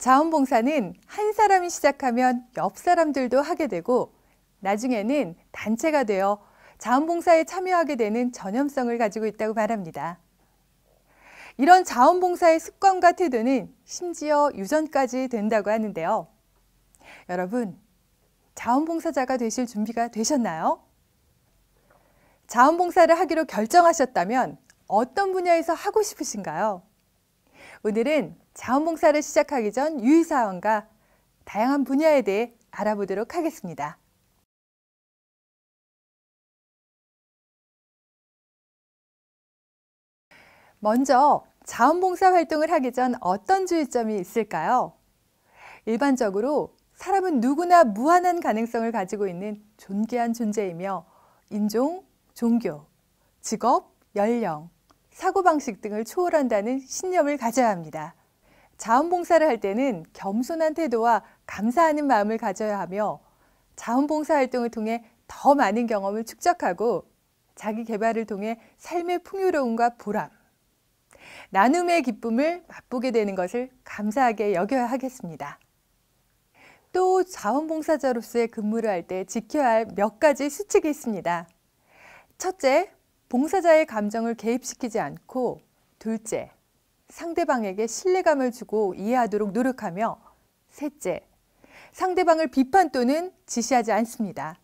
자원봉사는 한 사람이 시작하면 옆 사람들도 하게 되고 나중에는 단체가 되어 자원봉사에 참여하게 되는 전염성을 가지고 있다고 말합니다. 이런 자원봉사의 습관과 태도는 심지어 유전까지 된다고 하는데요. 여러분, 자원봉사자가 되실 준비가 되셨나요? 자원봉사를 하기로 결정하셨다면 어떤 분야에서 하고 싶으신가요? 오늘은 자원봉사를 시작하기 전 유의사항과 다양한 분야에 대해 알아보도록 하겠습니다. 먼저 자원봉사 활동을 하기 전 어떤 주의점이 있을까요? 일반적으로 사람은 누구나 무한한 가능성을 가지고 있는 존귀한 존재이며 인종, 종교, 직업, 연령, 사고방식 등을 초월한다는 신념을 가져야 합니다. 자원봉사를 할 때는 겸손한 태도와 감사하는 마음을 가져야 하며 자원봉사 활동을 통해 더 많은 경험을 축적하고 자기 개발을 통해 삶의 풍요로움과 보람, 나눔의 기쁨을 맛보게 되는 것을 감사하게 여겨야 하겠습니다. 또 자원봉사자로서의 근무를 할 때 지켜야 할 몇 가지 수칙이 있습니다. 첫째, 봉사자의 감정을 개입시키지 않고, 둘째, 상대방에게 신뢰감을 주고 이해하도록 노력하며, 셋째, 상대방을 비판 또는 지시하지 않습니다.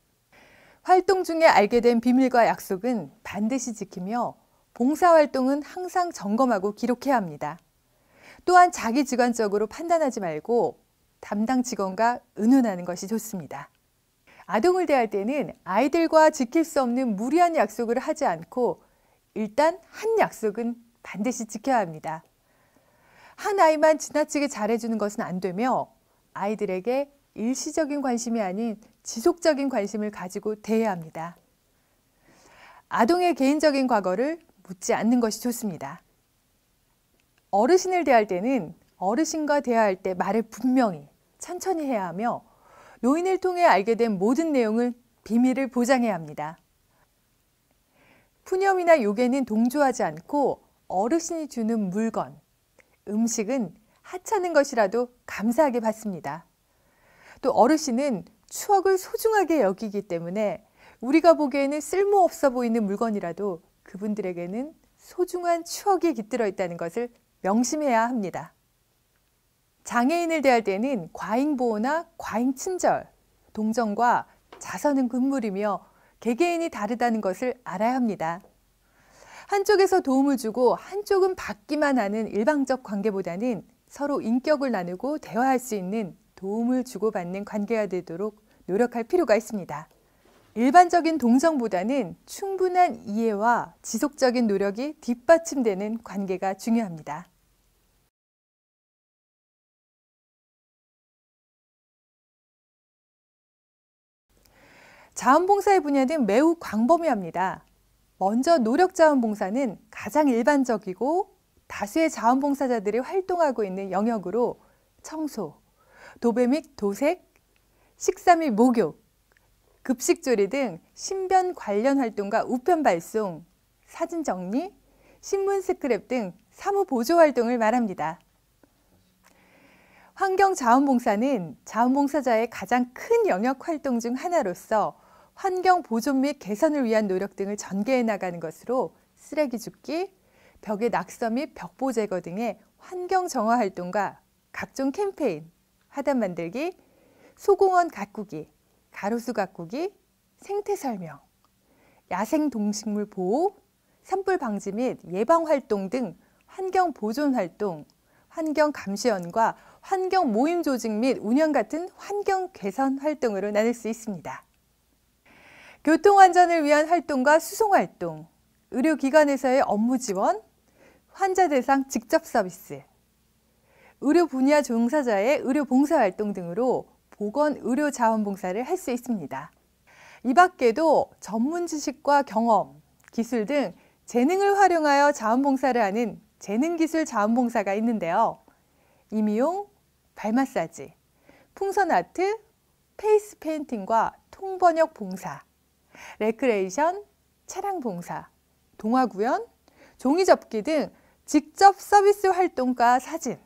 활동 중에 알게 된 비밀과 약속은 반드시 지키며 봉사활동은 항상 점검하고 기록해야 합니다. 또한 자기 주관적으로 판단하지 말고 담당 직원과 의논하는 것이 좋습니다. 아동을 대할 때는 아이들과 지킬 수 없는 무리한 약속을 하지 않고 일단 한 약속은 반드시 지켜야 합니다. 한 아이만 지나치게 잘해주는 것은 안 되며 아이들에게 일시적인 관심이 아닌 지속적인 관심을 가지고 대해야 합니다. 아동의 개인적인 과거를 묻지 않는 것이 좋습니다. 어르신을 대할 때는 어르신과 대화할 때 말을 분명히, 천천히 해야 하며 노인을 통해 알게 된 모든 내용은 비밀을 보장해야 합니다. 푸념이나 요괴는 동조하지 않고 어르신이 주는 물건, 음식은 하찮은 것이라도 감사하게 받습니다. 또 어르신은 추억을 소중하게 여기기 때문에 우리가 보기에는 쓸모없어 보이는 물건이라도 그분들에게는 소중한 추억이 깃들어 있다는 것을 명심해야 합니다. 장애인을 대할 때는 과잉보호나 과잉친절, 동정과 자선은 금물이며 개개인이 다르다는 것을 알아야 합니다. 한쪽에서 도움을 주고 한쪽은 받기만 하는 일방적 관계보다는 서로 인격을 나누고 대화할 수 있는 도움을 주고받는 관계가 되도록 노력할 필요가 있습니다. 일반적인 동정보다는 충분한 이해와 지속적인 노력이 뒷받침되는 관계가 중요합니다. 자원봉사의 분야는 매우 광범위합니다. 먼저 노력자원봉사는 가장 일반적이고 다수의 자원봉사자들이 활동하고 있는 영역으로 청소, 도배 및 도색, 식사 및 목욕, 급식조리 등 신변 관련 활동과 우편 발송, 사진 정리, 신문 스크랩 등 사무 보조 활동을 말합니다. 환경자원봉사는 자원봉사자의 가장 큰 영역 활동 중 하나로서 환경 보존 및 개선을 위한 노력 등을 전개해 나가는 것으로 쓰레기 줍기, 벽의 낙서 및 벽보 제거 등의 환경 정화 활동과 각종 캠페인, 화단 만들기, 소공원 가꾸기, 가로수 가꾸기, 생태 설명, 야생 동식물 보호, 산불 방지 및 예방 활동 등 환경 보존 활동, 환경 감시원과 환경 모임 조직 및 운영 같은 환경 개선 활동으로 나눌 수 있습니다. 교통안전을 위한 활동과 수송활동, 의료기관에서의 업무 지원, 환자 대상 직접 서비스, 의료 분야 종사자의 의료 봉사활동 등으로 보건의료자원봉사를 할 수 있습니다. 이 밖에도 전문 지식과 경험, 기술 등 재능을 활용하여 자원봉사를 하는 재능기술 자원봉사가 있는데요. 임의용, 발 마사지, 풍선 아트, 페이스 페인팅과 통번역 봉사, 레크레이션, 차량 봉사, 동화 구현, 종이 접기 등 직접 서비스 활동과 사진,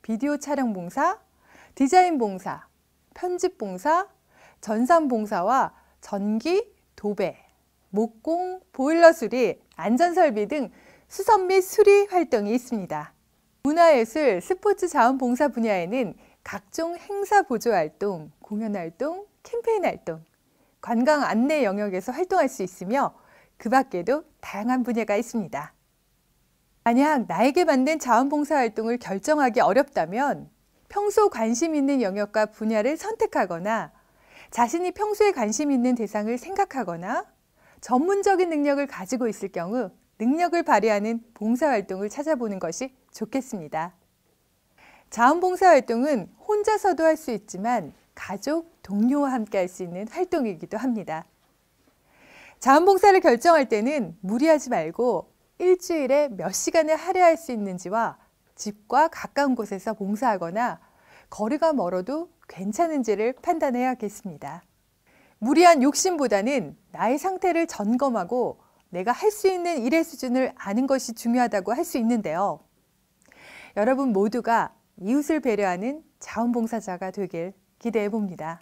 비디오 촬영 봉사, 디자인 봉사, 편집 봉사, 전산 봉사와 전기, 도배, 목공, 보일러 수리, 안전설비 등 수선 및 수리 활동이 있습니다. 문화예술, 스포츠 자원봉사 분야에는 각종 행사 보조 활동, 공연 활동, 캠페인 활동, 관광 안내 영역에서 활동할 수 있으며 그 밖에도 다양한 분야가 있습니다. 만약 나에게 맞는 자원봉사 활동을 결정하기 어렵다면 평소 관심 있는 영역과 분야를 선택하거나 자신이 평소에 관심 있는 대상을 생각하거나 전문적인 능력을 가지고 있을 경우 능력을 발휘하는 봉사활동을 찾아보는 것이 좋겠습니다. 자원봉사활동은 혼자서도 할 수 있지만 가족, 동료와 함께 할 수 있는 활동이기도 합니다. 자원봉사를 결정할 때는 무리하지 말고 일주일에 몇 시간을 할애할 수 있는지와 집과 가까운 곳에서 봉사하거나 거리가 멀어도 괜찮은지를 판단해야겠습니다. 무리한 욕심보다는 나의 상태를 점검하고 내가 할 수 있는 일의 수준을 아는 것이 중요하다고 할 수 있는데요. 여러분 모두가 이웃을 배려하는 자원봉사자가 되길 기대해 봅니다.